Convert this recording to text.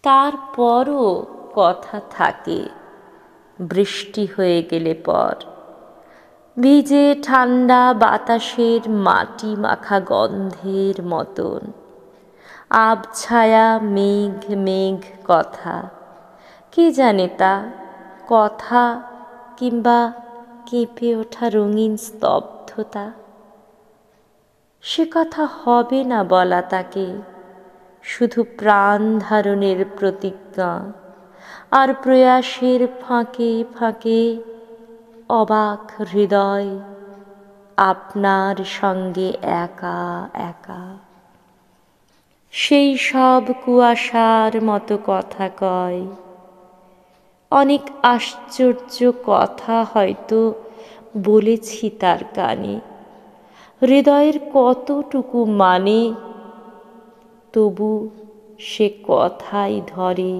তারপরও কথা থাকে বৃষ্টি হয়ে গেলে পর। ভিজে ঠান্ডা বাতাসের মাটি মাখা গন্ধের মতন আবছায়া মেঘ মেঘ কথা। কে জানে তা কথা, কিংবা কেঁপে ওঠা রঙিন স্তব্ধতা। সে কথা হবে না বলা তাকে, শুধু প্রাণ ধারণের প্রতিজ্ঞা আর প্রয়াসের ফাঁকে ফাঁকে অবাক হৃদয় আপনার সঙ্গে একা একা। সেই সব কুয়াশার মতো কথা কয়, অনেক আশ্চর্য কথা হয়তো বলেছি তার কানে। হৃদয়ের কতটুকু মানে, তবু সে কথাই ধরে।